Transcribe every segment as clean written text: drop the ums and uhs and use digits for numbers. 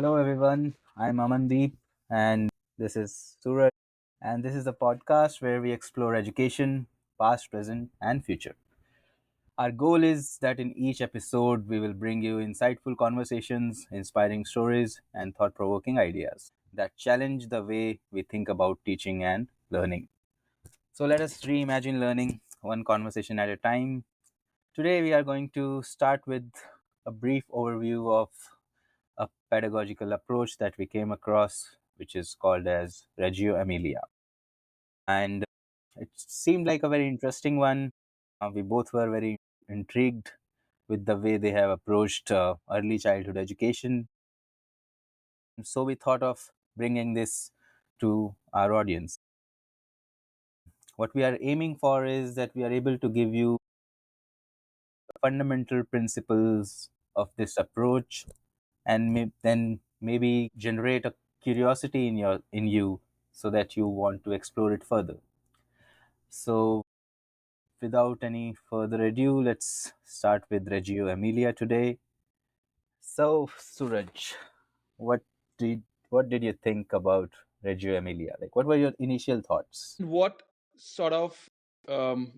Hello, everyone. I'm Amandeep, and this is Suraj. And this is a podcast where we explore education, past, present, and future. Our goal is that in each episode, we will bring you insightful conversations, inspiring stories, and thought provoking ideas that challenge the way we think about teaching and learning. So, let us reimagine learning one conversation at a time. Today, we are going to start with a brief overview of a pedagogical approach that we came across, which is called as Reggio Emilia. And it seemed like a very interesting one. We both were very intrigued with the way they have approached early childhood education. So we thought of bringing this to our audience. What we are aiming for is that we are able to give you fundamental principles of this approach and then maybe generate a curiosity in you so that you want to explore it further. So without any further ado, let's start with Reggio Emilia today. So Suraj, what did what did you think about Reggio Emilia? Like, what were your initial thoughts? What sort of um,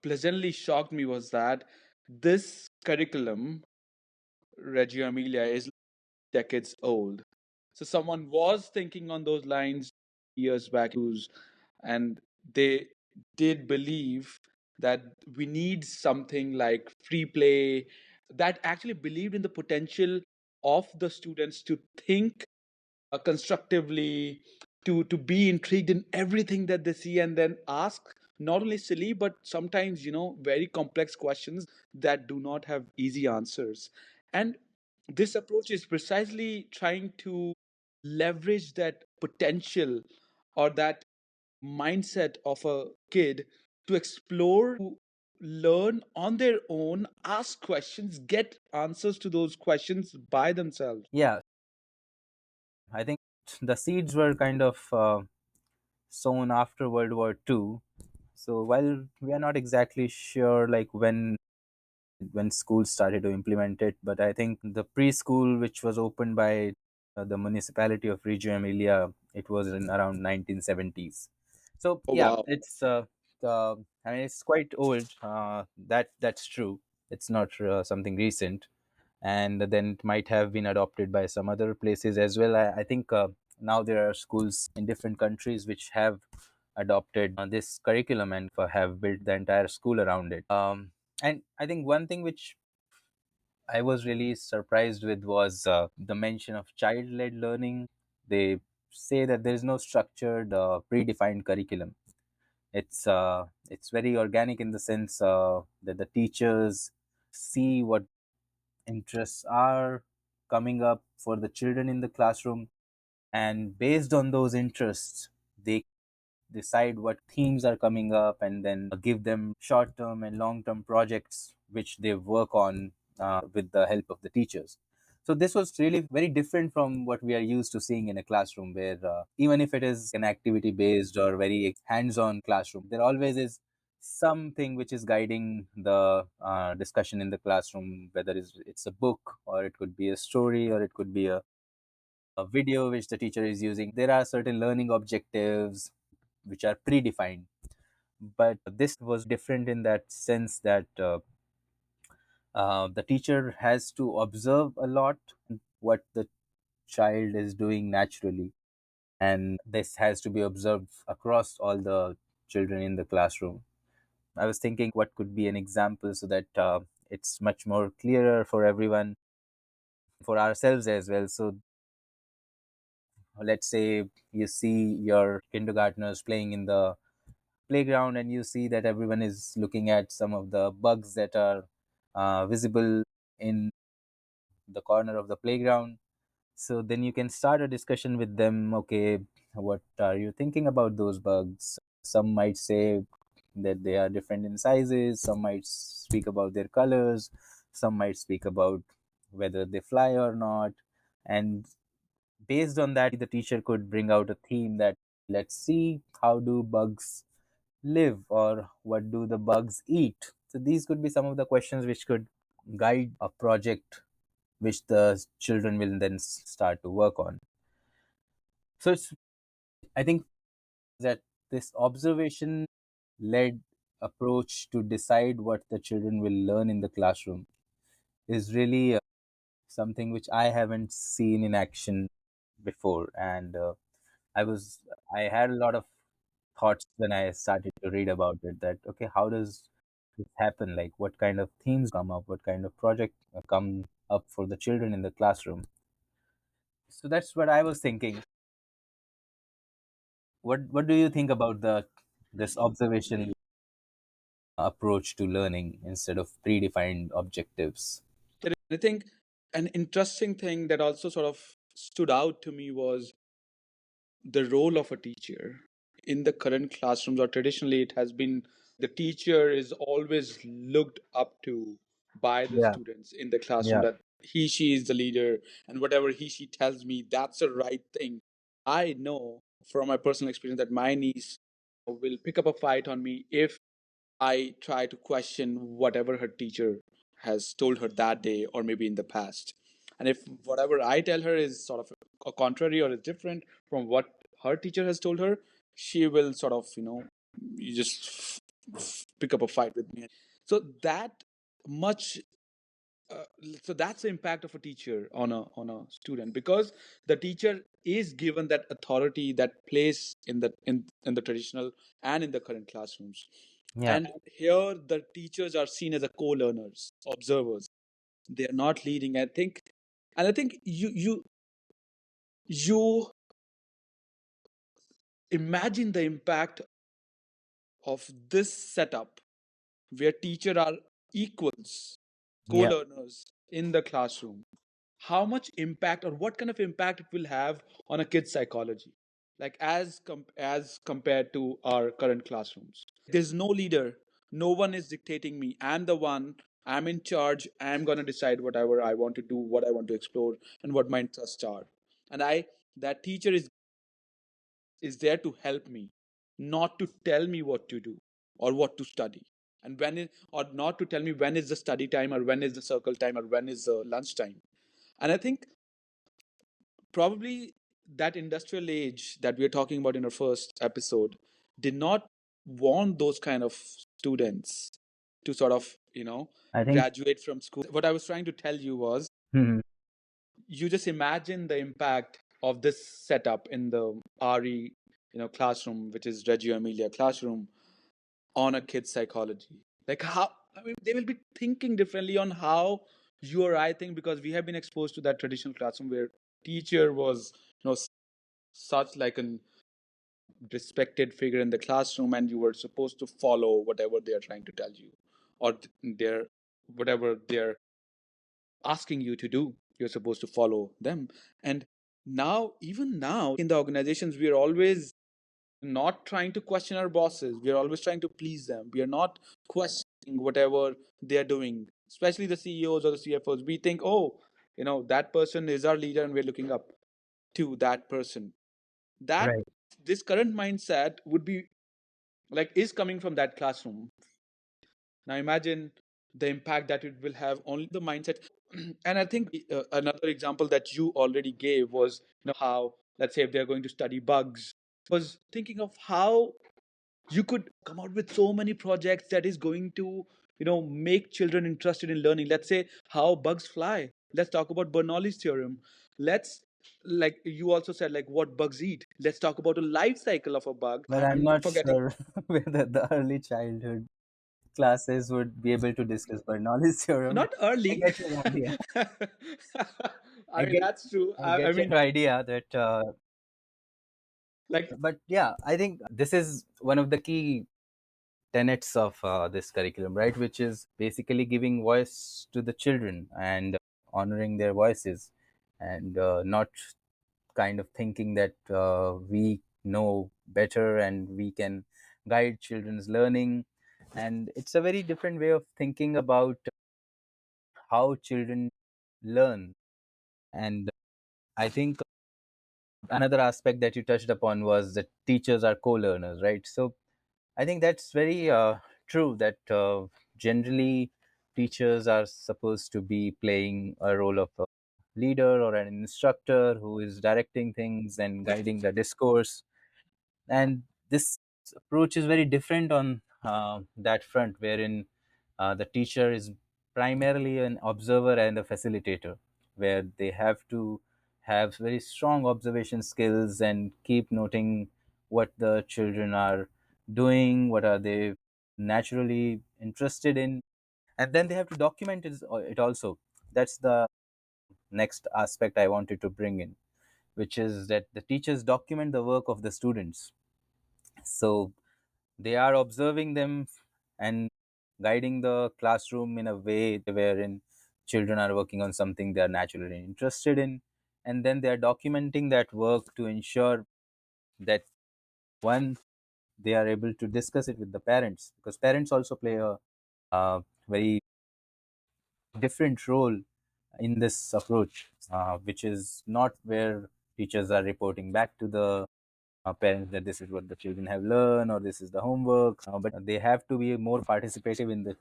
pleasantly shocked me was that this curriculum, Reggio Emilia, is decades old. So someone was thinking on those lines years back, and they did believe that we need something like free play that actually believed in the potential of the students to think constructively, to be intrigued in everything that they see, and then ask not only silly but sometimes very complex questions that do not have easy answers. And this approach is precisely trying to leverage that potential or that mindset of a kid to explore, to learn on their own, ask questions, get answers to those questions by themselves. Yeah, I think the seeds were kind of sown after World War II. So while we are not exactly sure like when schools started to implement it. But I think the preschool, which was opened by the municipality of Reggio Emilia, it was in around 1970s. So Oh, yeah, wow. I mean, it's quite old. That's true. It's not something recent, and then it might have been adopted by some other places as well. I think now there are schools in different countries which have adopted this curriculum and have built the entire school around it. And I think one thing which I was really surprised with was the mention of child led learning. They say that there is no structured, predefined curriculum. It's very organic in the sense that the teachers see what interests are coming up for the children in the classroom, and based on those interests, they decide what themes are coming up and then give them short term and long term projects which they work on with the help of the teachers. So this was really very different from what we are used to seeing in a classroom where even if it is an activity based or very hands on classroom, there always is something which is guiding the discussion in the classroom, whether it's a book or it could be a story or it could be a video which the teacher is using. There are certain learning objectives which are predefined. But this was different in that sense that the teacher has to observe a lot what the child is doing naturally. And this has to be observed across all the children in the classroom. I was thinking what could be an example so that it's much more clearer for everyone, for ourselves as well. So let's say you see your kindergartners playing in the playground and you see that everyone is looking at some of the bugs that are visible in the corner of the playground. So then you can start a discussion with them. Okay, what are you thinking about those bugs? Some might say that they are different in sizes, some might speak about their colors, some might speak about whether they fly or not. And based on that, the teacher could bring out a theme that let's see how do bugs live or what do the bugs eat. So these could be some of the questions which could guide a project which the children will then start to work on. So I think that this observation led approach to decide what the children will learn in the classroom is really something which I haven't seen in action before. And I was, I had a lot of thoughts when I started to read about it, that, okay, how does this happen? Like, what kind of themes come up? What kind of project come up for the children in the classroom? So that's what I was thinking. What do you think about this observation approach to learning instead of predefined objectives? I think an interesting thing that also sort of stood out to me was the role of a teacher in the current classrooms, or traditionally it has been the teacher is always looked up to by the Yeah, students in the classroom, yeah, that he she is the leader, and whatever he she tells me, that's the right thing. I know from my personal experience that my niece will pick up a fight on me if I try to question whatever her teacher has told her that day or maybe in the past. And if whatever I tell her is sort of a contrary or is different from what her teacher has told her, she will sort of, you just pick up a fight with me. So that much uh, so that's the impact of a teacher on a student, because the teacher is given that authority, that place in the traditional and in the current classrooms. yeah. And here the teachers are seen as a co-learners, observers. They are not leading, I think. And I think you imagine the impact of this setup where teachers are equals, Yeah. co-learners in the classroom. How much impact, or what kind of impact it will have on a kid's psychology, like as compared to our current classrooms. There's no leader, no one is dictating me. I'm the one, I'm in charge, I'm going to decide whatever I want to do, what I want to explore, and what my interests are. And I that teacher is there to help me, not to tell me what to do or what to study. And or not to tell me when is the study time, or when is the circle time, or when is the lunch time. And I think probably that industrial age that we are talking about in our first episode did not want those kind of students to sort of I think. graduate from school. What I was trying to tell you was, Mhm. you just imagine the impact of this setup in the RE classroom, which is Reggio Emilia classroom, on a kid's psychology. Like, how, I mean, they will be thinking differently on how you or I think, because we have been exposed to that traditional classroom where teacher was such like an respected figure in the classroom, and you were supposed to follow whatever they are trying to tell you, or their whatever they're asking you to do, you're supposed to follow them. And now, even now in the organizations, we are always not trying to question our bosses, we are always trying to please them. We are not questioning whatever they are doing, especially the CEOs or the CFOs. We think, oh, that person is our leader and we're looking up to that person. That Right. this current mindset would be like is coming from that classroom. Now imagine the impact that it will have on the mindset. And I think another example that you already gave was, how, let's say, if they're going to study bugs, was thinking of how you could come out with so many projects that is going to make children interested in learning. Let's say how bugs fly, let's talk about Bernoulli's theorem. Let's, like you also said, like what bugs eat, let's talk about a life cycle of a bug. But I'm I'm not forgetting. sure whether the early childhood classes would be able to discuss Bernoulli's theorem. Not I early. get your idea. I I mean, get that's true. I I get mean, your idea that, like, but yeah, I think this is one of the key tenets of this curriculum, right? Which is basically giving voice to the children and honoring their voices, and not kind of thinking that we know better and we can guide children's learning. And it's a very different way of thinking about how children learn. And I think another aspect that you touched upon was that teachers are co-learners, right? So I think that's very true, that generally teachers are supposed to be playing a role of leader or an instructor who is directing things and guiding the discourse. And this approach is very different on that front, wherein the teacher is primarily an observer and a facilitator, where they have to have very strong observation skills and keep noting what the children are doing, what are they naturally interested in, and then they have to document it also. That's the next aspect I wanted to bring in, which is that the teachers document the work of the students. So they are observing them and guiding the classroom in a way wherein children are working on something they are naturally interested in. And then they are documenting that work to ensure that, one, they are able to discuss it with the parents, because parents also play a very different role in this approach, which is not where teachers are reporting back to the parents that this is what the children have learned or this is the homework, but they have to be more participative in the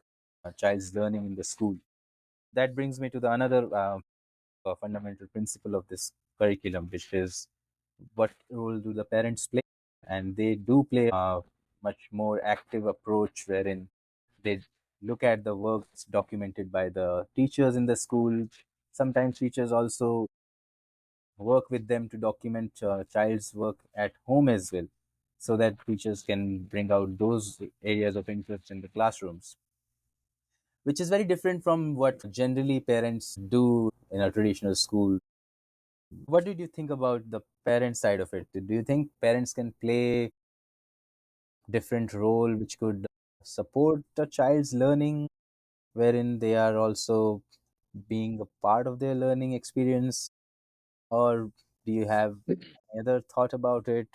child's learning in the school. That brings me to the another fundamental principle of this curriculum, which is what role do the parents play? And they do play a much more active approach, wherein they look at the works documented by the teachers in the school. Sometimes teachers also work with them to document child's work at home as well, so that teachers can bring out those areas of interest in the classrooms, which is very different from what generally parents do in a traditional school. What did you think about the parent side of it? Do you think parents can play different role which could support the child's learning, wherein they are also being a part of their learning experience, or do you have any other thought about it?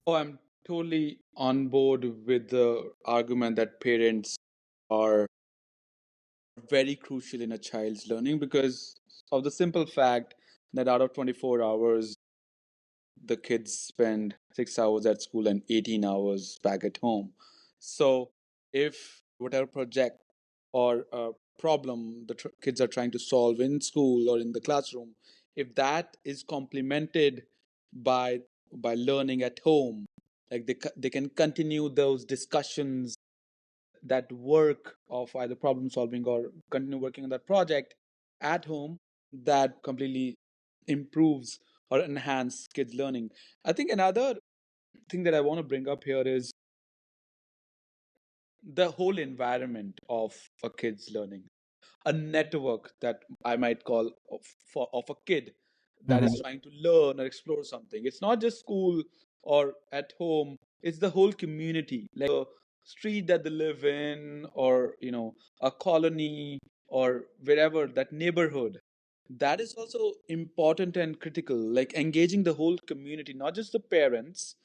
Oh, I'm totally on board with the argument that parents are very crucial in a child's learning because of the simple fact that out of 24 hours, the kids spend 6 hours at school and 18 hours back at home. So, if whatever project or problem the kids are trying to solve in school or in the classroom, if that is complemented by learning at home, like they can continue those discussions, that work of either problem solving or continue working on that project at home, that completely improves or enhance kids learning. I think another thing that I want to bring up here is the whole environment of a kid's learning, a network that I might call of a kid that is Mhm. trying to learn or explore something. It's not just school or at home, it's the whole community, like the street that they live in, or a colony, or wherever, that neighborhood. That is also important and critical, like engaging the whole community, not just the parents,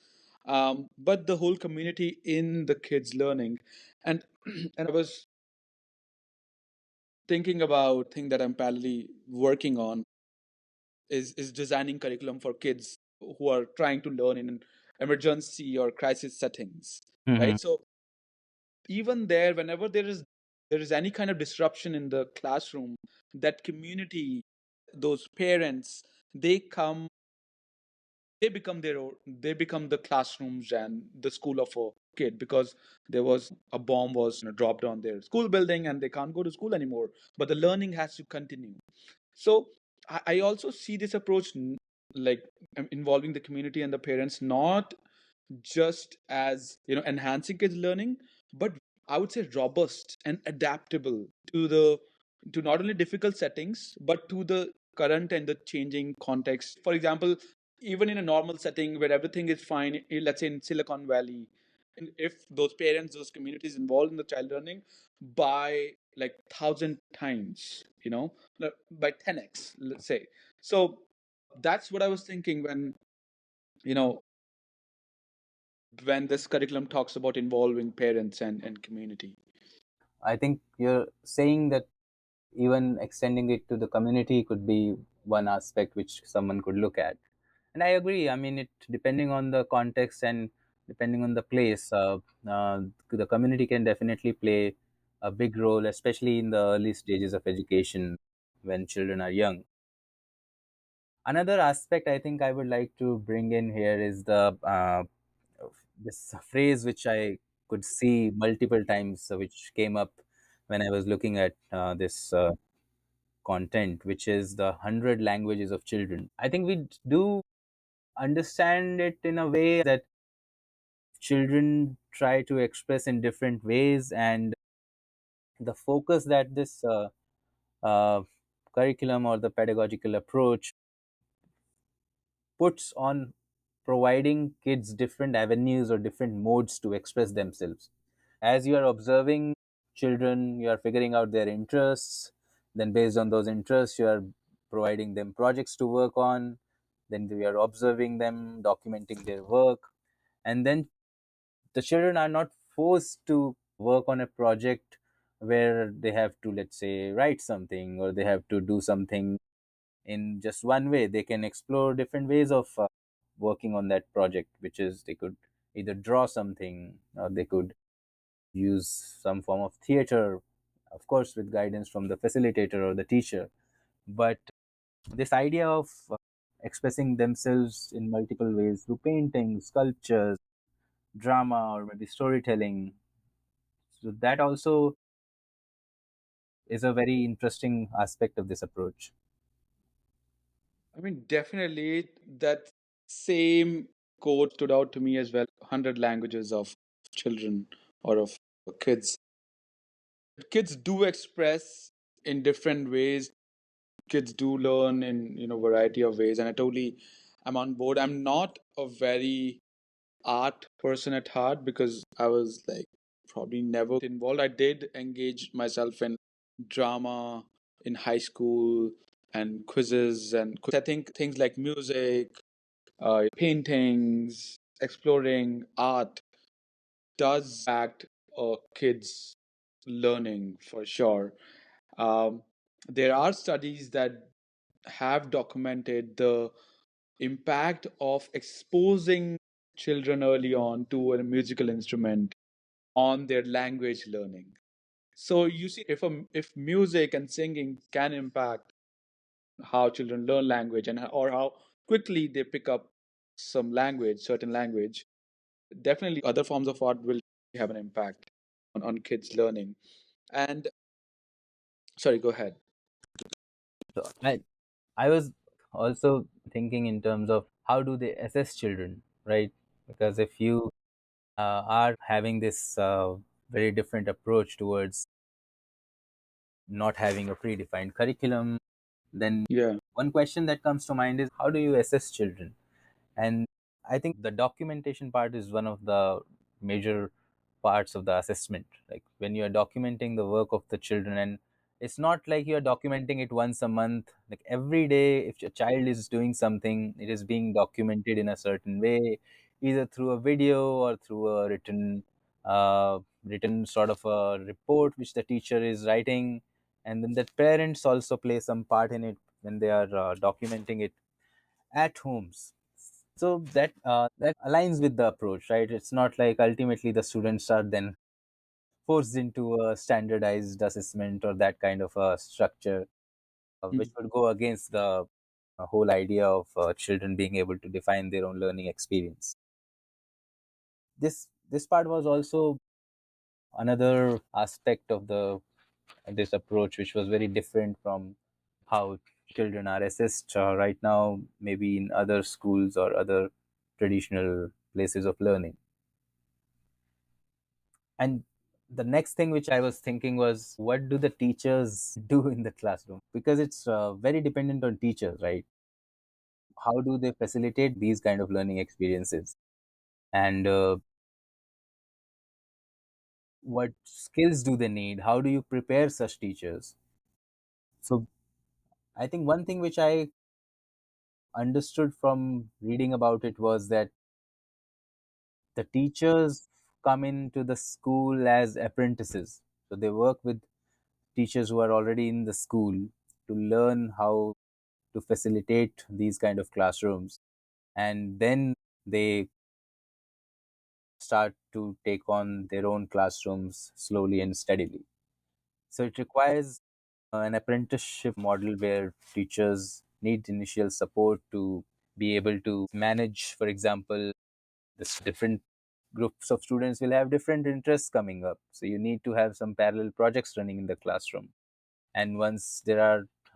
but the whole community in the kids learning. And and I was thinking about thing that I'm parallelly working on is designing curriculum for kids who are trying to learn in emergency or crisis settings, Mhm. right? So even there, whenever there is any kind of disruption in the classroom, that community, those parents, they come, they become the classrooms and the school of a kid, because there was a bomb was dropped on their school building and they can't go to school anymore, but the learning has to continue. So I also see this approach, like, involving the community and the parents, not just as enhancing kids learning, but I would say robust and adaptable to not only difficult settings but to the current and the changing context. For example, even in a normal setting where everything is fine, let's say in Silicon Valley, and if those parents, those communities involved in the child learning by like 1,000 times, by 10x, let's say. So that's what I was thinking you know when this curriculum talks about involving parents and community. I think you're saying that even extending it to the community could be one aspect which someone could look at. And I agree. I mean, it depending on the context and depending on the place, the community can definitely play a big role, especially in the early stages of education, when children are young. Another aspect I think I would like to bring in here is the this phrase which I could see multiple times, which came up when I was looking at this content, which is the 100 languages of children. I think we do understand it in a way that children try to express in different ways, and the focus that this uh, curriculum or the pedagogical approach puts on providing kids different avenues or different modes to express themselves. As you are observing children, you are figuring out their interests. Then, based on those interests, you are providing them projects to work on. Then, we are observing them, documenting their work. And then, the children are not forced to work on a project where they have to, let's say, write something or they have to do something in just one way. They can explore different ways of working on that project, which is they could either draw something or they could use some form of theater, of course, with guidance from the facilitator or the teacher. But this idea of expressing themselves in multiple ways through painting, sculptures, drama, or maybe storytelling, so that also is a very interesting aspect of this approach. I mean, definitely that same quote stood out to me as well. 100 languages of children or of kids. Kids do express in different ways. Kids do learn in variety of ways, and I totally am on board. I'm not a very art person at heart because I was like probably never involved. I did engage myself in drama in high school and quizzes I think things like music, paintings, exploring art does impact a kid's learning for sure. Um, there are studies that have documented the impact of exposing children early on to a musical instrument on their language learning. So you see, if music and singing can impact how children learn language or how quickly they pick up some language, certain language, definitely other forms of art will have an impact on kids learning. And sorry, go ahead. So I was also thinking in terms of how do they assess children, right? Because if you are having this very different approach towards not having a predefined curriculum, then Yeah. one question that comes to mind is how do you assess children? And I think the documentation part is one of the major parts of the assessment. Like when you are documenting the work of the children, and it's not like you are documenting it once a month, like every day, if your child is doing something, it is being documented in a certain way, either through a video or through a written sort of a report which the teacher is writing. And then the parents also play some part in it when they are documenting it at homes. So that aligns with the approach, right? It's not like ultimately the students are then forced into a standardized assessment or that kind of a structure, which Mm. would go against the whole idea of children being able to define their own learning experience. This part was also another aspect of the this approach, which was very different from how children are assessed right now, maybe in other schools or other traditional places of learning. And the next thing which I was thinking was, what do the teachers do in the classroom? Because it's very dependent on teachers, right? How do they facilitate these kind of learning experiences? And what skills do they need? How do you prepare such teachers? So I think one thing which I understood from reading about it was that the teachers come into the school as apprentices. So they work with teachers who are already in the school to learn how to facilitate these kind of classrooms. And then they start to take on their own classrooms slowly and steadily. So it requires an apprenticeship model where teachers need initial support to be able to manage, for example, this different groups of students will have different interests coming up. So you need to have some parallel projects running in the classroom. And once there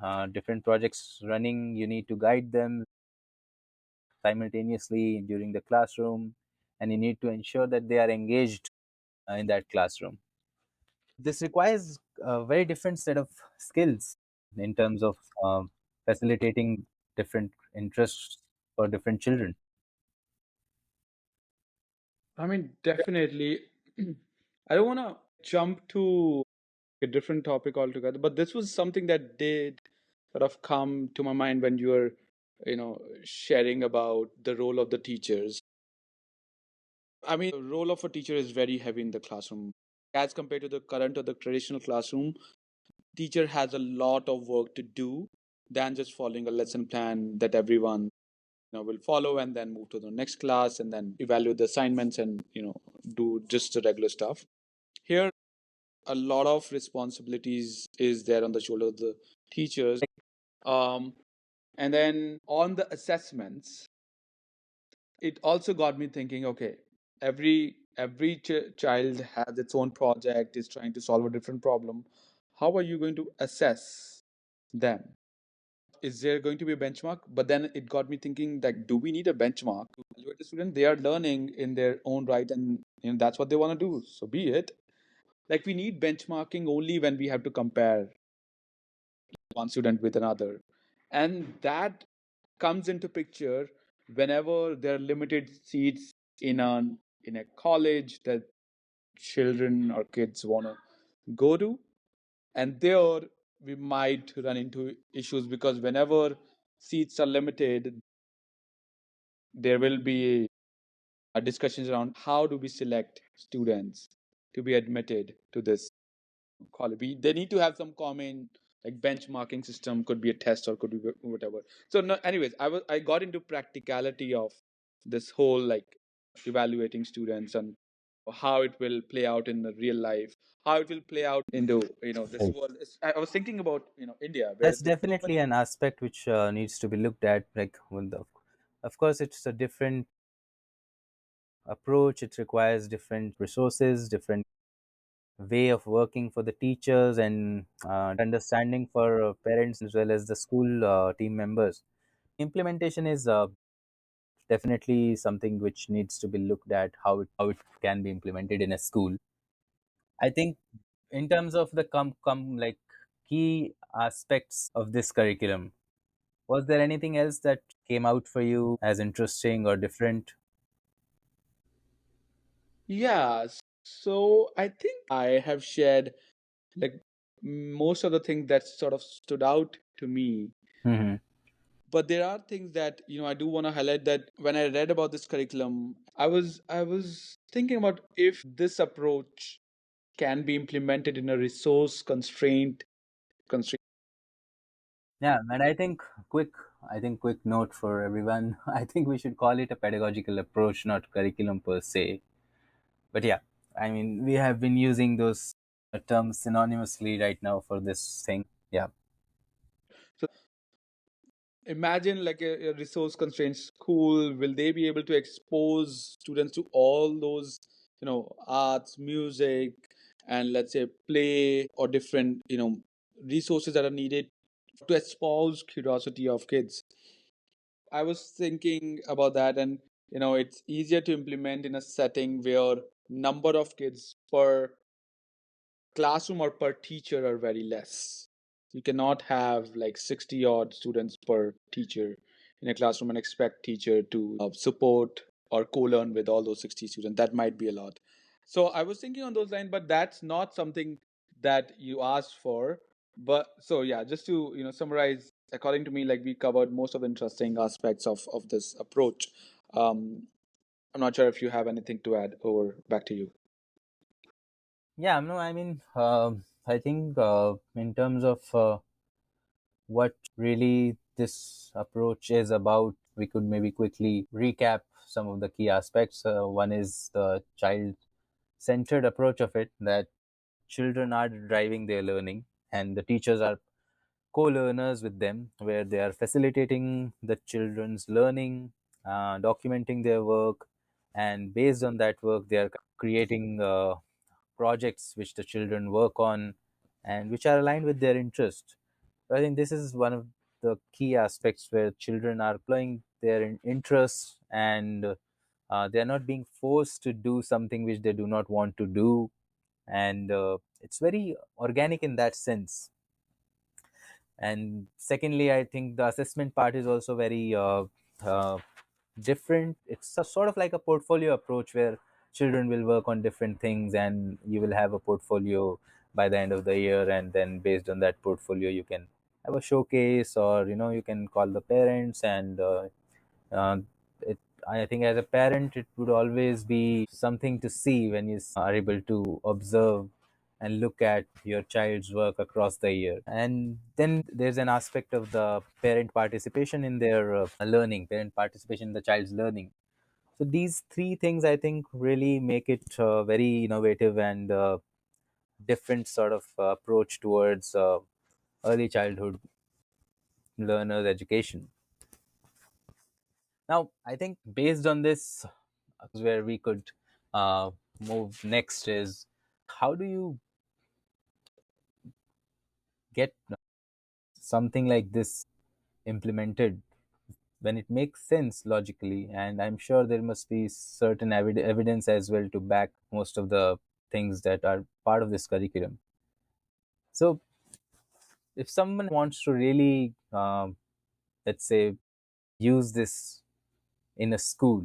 are different projects running, you need to guide them simultaneously during the classroom, and you need to ensure that they are engaged in that classroom. This requires a very different set of skills in terms of facilitating different interests for different children. I mean, definitely. I don't want to jump to a different topic altogether, but this was something that did sort of come to my mind when you were, sharing about the role of the teachers. I mean, the role of a teacher is very heavy in the classroom. As compared to the current or the traditional classroom, teacher has a lot of work to do than just following a lesson plan that everyone will follow and then move to the next class and then evaluate the assignments and do just the regular stuff. Here, a lot of responsibilities is there on the shoulder of the teachers. Um, and then on the assessments, it also got me thinking. Okay, every child has its own project, is trying to solve a different problem. How are you going to assess them? Is there going to be a benchmark? But then it got me thinking, like, do we need a benchmark to evaluate the student? They are learning in their own right, and that's what they want to do. So be it. Like, we need benchmarking only when we have to compare one student with another, and that comes into picture whenever there are limited seats in a college that children or kids want to go to, and there we might run into issues because whenever seats are limited, there will be discussions around how do we select students to be admitted to this college. They need to have some common like benchmarking system, could be a test or could be whatever. So no, anyways, I got into practicality of this whole like evaluating students and how it will play out in the real life, how it will play out into this Right. world. I was thinking about India where That's there's so definitely many. an aspect which needs to be looked at. Like, of course, it's a different approach. It requires different resources, different way of working for the teachers, and understanding for parents as well as the school team members. Implementation is definitely something which needs to be looked at, how it can be implemented in a school. I think in terms of the like key aspects of this curriculum, was there anything else that came out for you as interesting or different? Yeah, so I think I have shared like most of the things that sort of stood out to me. Hmm. But there are things that I do want to highlight, that when I read about this curriculum, I was thinking about if this approach can be implemented in a resource constraint. Yeah, and I think quick note for everyone. I think we should call it a pedagogical approach, not curriculum per se. But yeah, I mean, we have been using those terms synonymously right now for this thing. Yeah. So imagine like a resource constrained school. Will they be able to expose students to all those arts, music, and let's say play or different resources that are needed to espouse curiosity of kids? I was thinking about that, and it's easier to implement in a setting where number of kids per classroom or per teacher are very less. You cannot have like 60 odd students per teacher in a classroom and expect teacher to support or co-learn with all those 60 students. That might be a lot. So I was thinking on those lines, but that's not something that you asked for. But so yeah, just to summarize, according to me, like we covered most of the interesting aspects of this approach. Um, I'm not sure if you have anything to add, or back to you. Yeah, no, I mean, I think in terms of what really this approach is about, we could maybe quickly recap some of the key aspects. One is the child centered approach of it, that children are driving their learning. and the teachers are co-learners with them, where they are facilitating the children's learning, documenting their work, and based on that work they are creating projects which the children work on and which are aligned with their interest. So I think this is one of the key aspects where children are playing their interests, and they are not being forced to do something which they do not want to do, and it's very organic in that sense. And secondly, I think the assessment part is also very uh, different. It's a sort of like a portfolio approach where children will work on different things, and you will have a portfolio by the end of the year, and then based on that portfolio you can have a showcase, or you can call the parents. And uh, it I think as a parent it would always be something to see when you are able to observe and look at your child's work across the year. And then there's an aspect of the parent participation in their learning, parent participation in the child's learning. So these three things I think really make it very innovative and different sort of approach towards early childhood learners education. Now, I think based on this, where we could uh, move next is, how do you get something like this implemented when it makes sense logically? And I'm sure there must be certain evidence as well to back most of the things that are part of this curriculum. So, if someone wants to really, let's say, use this in a school,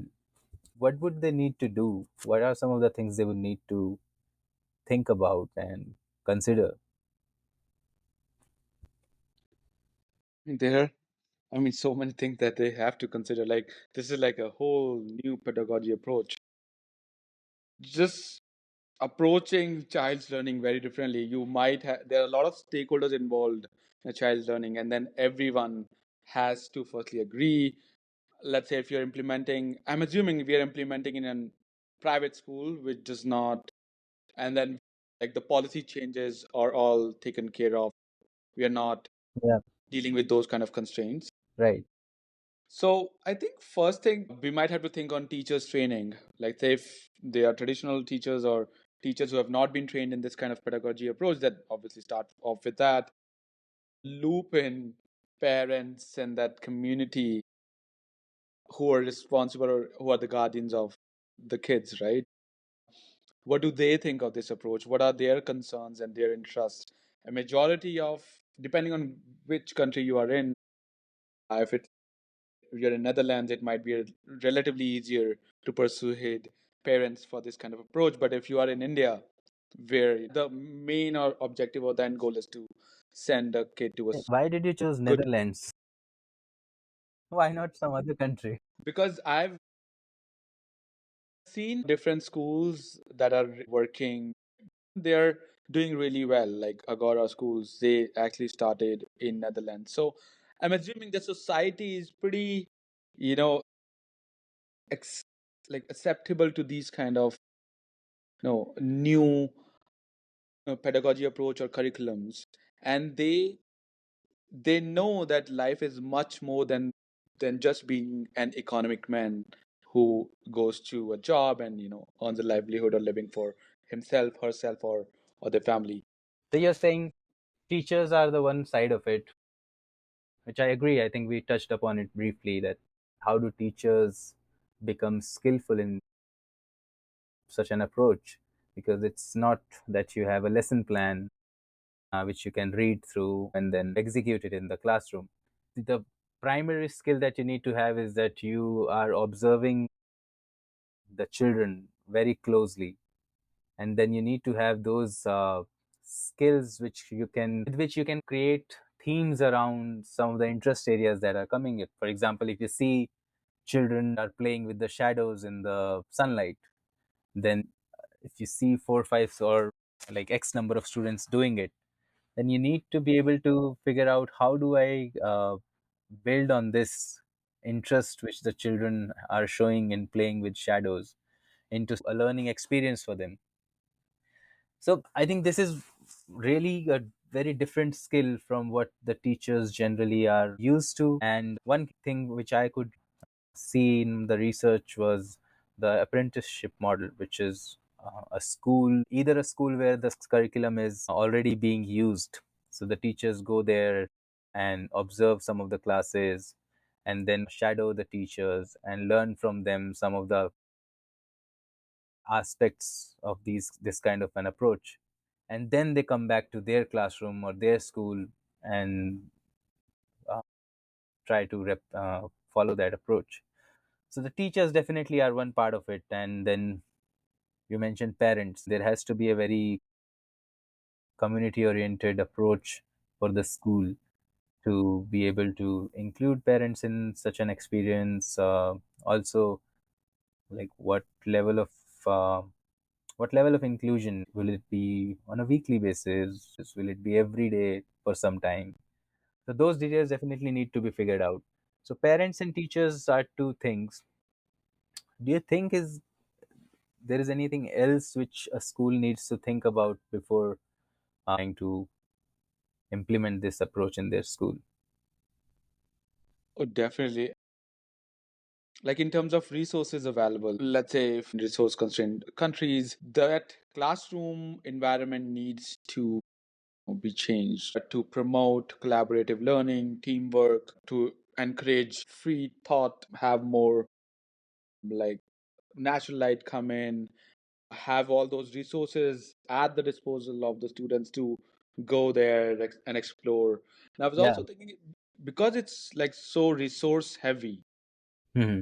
what would they need to do? What are some of the things they would need to think about and consider? There, I mean, so many things that they have to consider. Like, this is like a whole new pedagogy approach. Just approaching child's learning very differently. You might have, there are a lot of stakeholders involved in a child's learning, and then everyone has to firstly agree. Let's say if you're implementing, I'm assuming we are implementing in a private school which does not, and then like the policy changes are all taken care of. We are not Yeah, dealing with those kind of constraints. right. So I think first thing we might have to think on teachers training. Like say if they are traditional teachers or teachers who have not been trained in this kind of pedagogy approach, that obviously start off with that. Loop in parents and that community who are responsible or who are the guardians of the kids, right? What do they think of this approach? What are their concerns and their interests? A majority of, depending on which country you are in, if you're in Netherlands, it might be relatively easier to persuade parents for this kind of approach. But if you are in India, where the main or objective or the end goal is to send a kid to a Why did you choose good, Netherlands? Why not some other country? because I've seen different schools that are working, they're doing really well, like Agora schools, they actually started in Netherlands. So I'm assuming the society is pretty, you know, ex- like acceptable to these kind of new pedagogy approach or curriculums, and they know that life is much more than just being an economic man who goes to a job and earns a livelihood or living for himself, herself, or their family. So you're saying teachers are the one side of it, which I agree. I think we touched upon it briefly, that how do teachers become skillful in such an approach? Because it's not that you have a lesson plan which you can read through and then execute it in the classroom. The primary skill that you need to have is that you are observing the children very closely, and then you need to have those skills which you can with which you can create themes around some of the interest areas that are coming in. For example, if you see children are playing with the shadows in the sunlight, then if you see four five or like x number of students doing it, then you need to be able to figure out how do I build on this interest which the children are showing in playing with shadows into a learning experience for them. So I think this is really very different skill from what the teachers generally are used to. And one thing which I could see in the research was the apprenticeship model, which is a school, either a school where the curriculum is already being used. So the teachers go there and observe some of the classes and then shadow the teachers and learn from them some of the aspects of this kind of an approach, and then they come back to their classroom or their school and uh, try to follow that approach. So the teachers definitely are one part of it, and then you mentioned parents. There has to be a very community oriented approach for the school to be able to include parents in such an experience. Also, like uh, what level of inclusion will it be on a weekly basis? Will it be every day for some time? So those details definitely need to be figured out. So parents and teachers are two things. Do you think is there is anything else which a school needs to think about before trying to implement this approach in their school? Oh, definitely. Like in terms of resources available, let's say if in resource constrained countries, that classroom environment needs to be changed to promote collaborative learning, teamwork, to encourage free thought, have more like natural light come in, have all those resources at the disposal of the students to go there and explore. And I was Yeah. also thinking, because it's like so resource heavy, Mhm.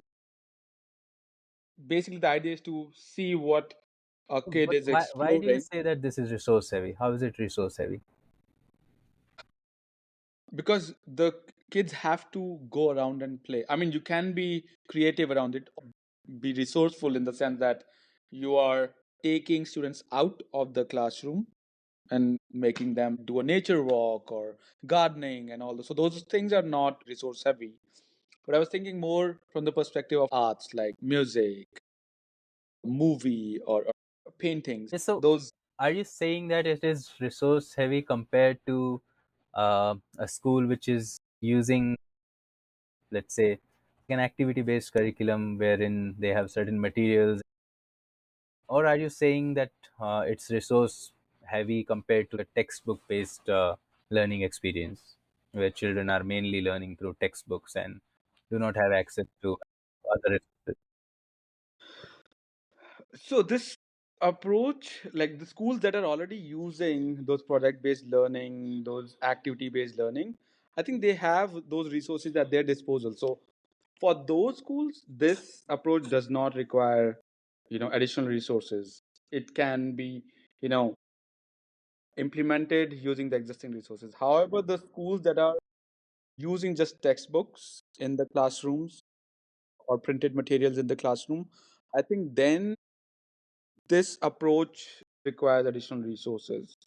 basically the idea is to see what a kid But is why do you exploring, say that this is resource heavy? How is it resource heavy? because the kids have to go around and play. I mean, you can be creative around it, be resourceful in the sense that you are taking students out of the classroom and making them do a nature walk or gardening and all those. So those things are not resource heavy. But I was thinking more from the perspective of arts like music, movie, or paintings. Yeah, so Those. are you saying that it is resource heavy compared to a school which is using, let's say, an activity based curriculum wherein they have certain materials? Or are you saying that it's resource heavy compared to a textbook based learning experience where children are mainly learning through textbooks and do not have access to other resources? So this approach, like the schools that are already using those project-based learning, those activity-based learning, I think they have those resources at their disposal. So for those schools, this approach does not require, additional resources. It can be, you know, implemented using the existing resources. However, the schools that are using just textbooks in the classrooms or printed materials in the classroom, I think then this approach requires additional resources.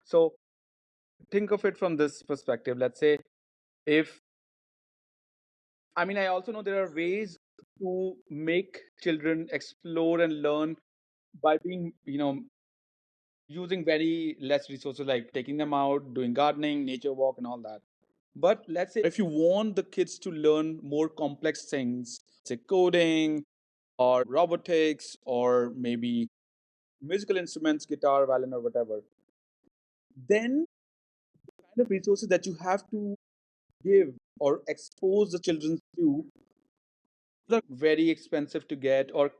So think of it from this perspective. Let's say if I mean I also know there are ways to make children explore and learn by being, using very less resources like taking them out, doing gardening, nature walk and all that. But let's say if you want the kids to learn more complex things, say coding or robotics or maybe musical instruments, guitar, violin or whatever, then kind of resources that you have to give or expose the children to are very expensive to get or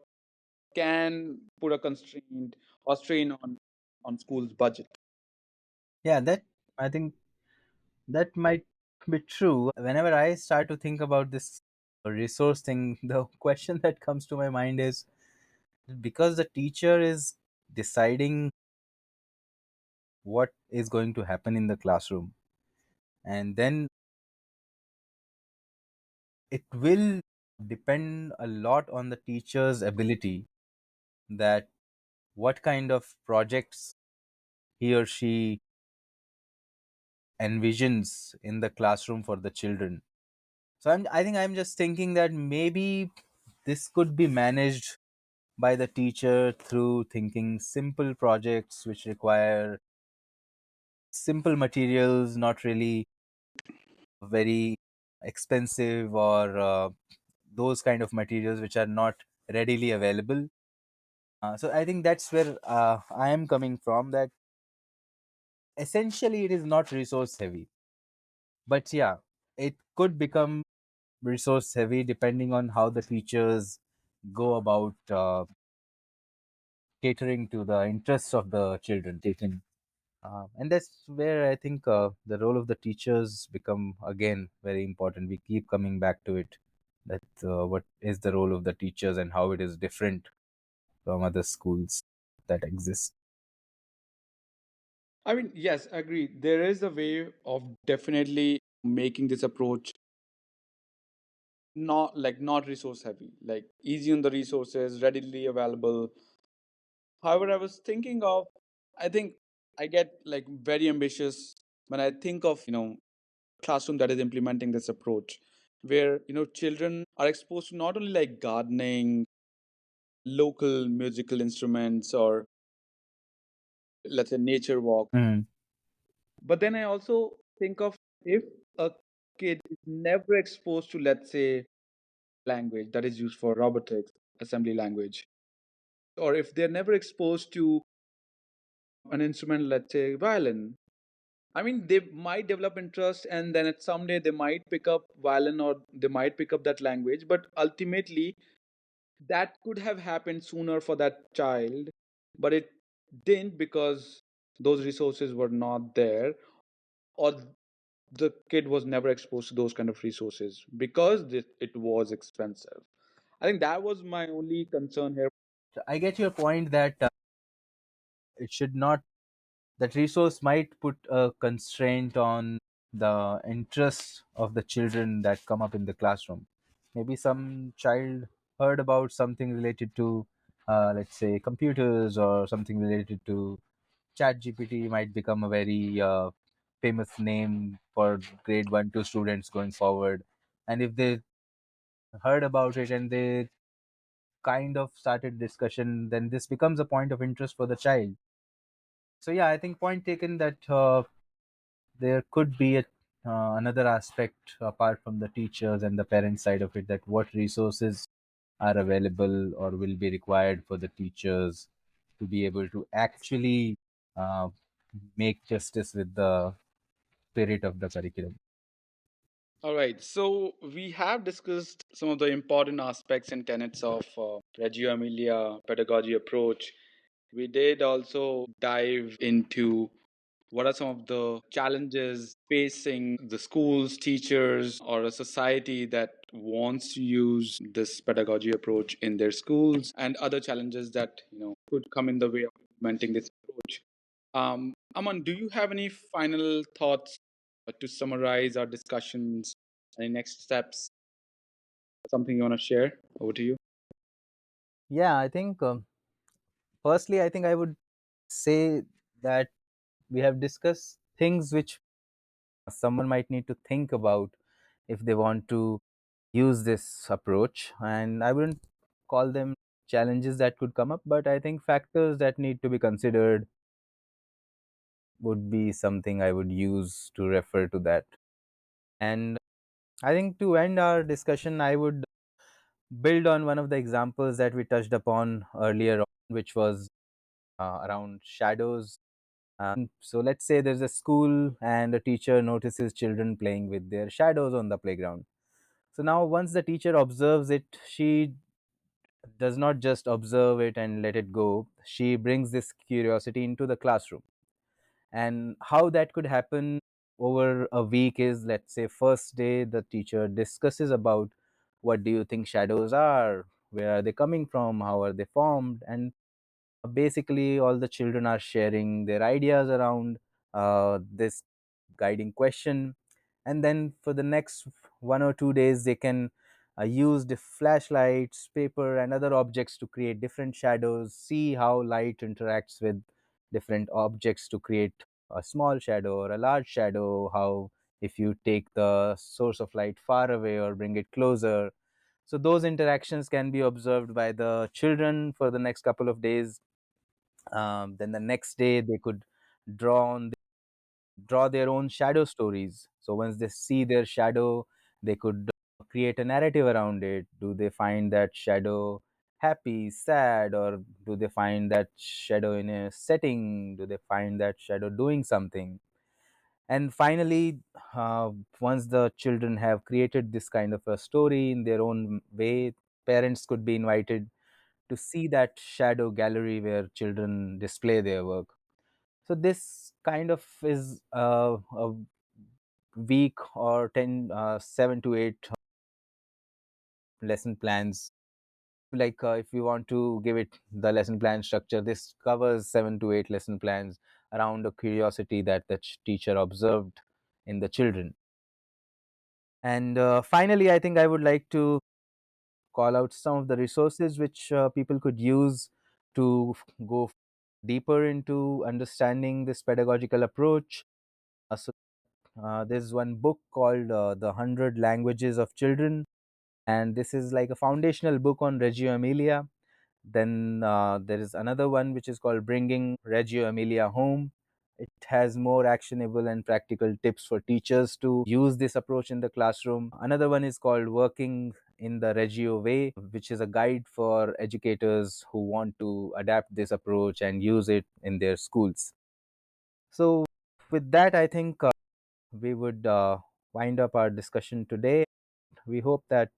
can put a constraint or strain on school's budget. Yeah, that I think that might be true. Whenever I start to think about this resource thing, the question that comes to my mind is because the teacher is deciding what is going to happen in the classroom, and then it will depend a lot on the teacher's ability that what kind of projects he or she envisions in the classroom for the children. So I think I'm just thinking that maybe this could be managed by the teacher through thinking simple projects which require simple materials, not really very expensive, or those kind of materials which are not readily available. So I think that's where I am coming from, that essentially it is not resource heavy, but yeah, it could become resource heavy depending on how the teachers go about catering to the interests of the children. And that's where I think the role of the teachers become again very important. We keep coming back to it, that what is the role of the teachers and how it is different from other schools that exist. I mean, yes, agree. There is a way of definitely making this approach not resource heavy, like easy on the resources, readily available. However, I was thinking of, I think I get like very ambitious when I think of, classroom that is implementing this approach, where, children are exposed to not only like gardening, local musical instruments, or let's say nature walk, Mm. but then I also think of, if a kid is never exposed to, let's say, language that is used for robotics, assembly language, or if they're never exposed to an instrument, let's say violin. I mean, they might develop interest, and then at someday they might pick up violin or they might pick up that language. But ultimately, that could have happened sooner for that child, but it didn't because those resources were not there, or the kid was never exposed to those kind of resources because it was expensive. I think that was my only concern here. So I get your point that it should not, that resource might put a constraint on the interests of the children that come up in the classroom. Maybe some child heard about something related to, let's say, computers, or something related to chat gpt might become a very famous name for grade 1 2 students going forward. And if they heard about it and they kind of started discussion, then this becomes a point of interest for the child. So yeah, I think point taken that there could be another aspect apart from the teachers and the parent side of it, that what resources are available or will be required for the teachers to be able to actually uh, make justice with the spirit of the curriculum. All right, so we have discussed some of the important aspects and tenets of Reggio Emilia pedagogy approach. We did also dive into what are some of the challenges facing the schools, teachers, or a society that wants to use this pedagogy approach in their schools, and other challenges that could come in the way of implementing this approach. Aman, do you have any final thoughts to summarize our discussions? Any next steps? Something you want to share? Over to you. Yeah, I think firstly, I think I would say that we have discussed things which someone might need to think about if they want to use this approach. And I wouldn't call them challenges that could come up, but I think factors that need to be considered would be something I would use to refer to that. And I think to end our discussion, I would build on one of the examples that we touched upon earlier on, which was around shadows. So let's say there's a school and a teacher notices children playing with their shadows on the playground. So now, once the teacher observes it, she does not just observe it and let it go. She brings this curiosity into the classroom. And how that could happen over a week is, let's say, first day the teacher discusses about what do you think shadows are, where are they coming from, how are they formed, and basically all the children are sharing their ideas around this guiding question. And then for the next 1 or 2 days they can use the flashlights, paper, and other objects to create different shadows, see how light interacts with different objects to create a small shadow or a large shadow, how if you take the source of light far away or bring it closer. So those interactions can be observed by the children for the next couple of days. Then the next day they could draw on draw their own shadow stories. So once they see their shadow, they could create a narrative around it. Do they find that shadow happy, sad, or do they find that shadow in a setting? Do they find that shadow doing something? And finally, once the children have created this kind of a story in their own way, parents could be invited to see that shadow gallery where children display their work. So this kind of is a week or 10, 7 to 8 lesson plans. Like if you want to give it the lesson plan structure, this covers 7 to 8 lesson plans around a curiosity that the teacher observed in the children. And finally, I think I would like to call out some of the resources which people could use to go deeper into understanding this pedagogical approach. There's one book called The 100 Languages of Children, and this is like a foundational book on Reggio Emilia. Then there is another one which is called Bringing Reggio Emilia Home. It has more actionable and practical tips for teachers to use this approach in the classroom. Another one is called Working in the Reggio Way, which is a guide for educators who want to adapt this approach and use it in their schools. So, with that, I think we would wind up our discussion today. We hope that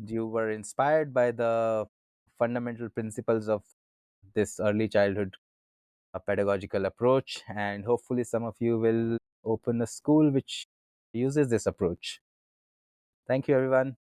you were inspired by the fundamental principles of this early childhood pedagogical approach, and hopefully, some of you will open a school which uses this approach. Thank you, everyone.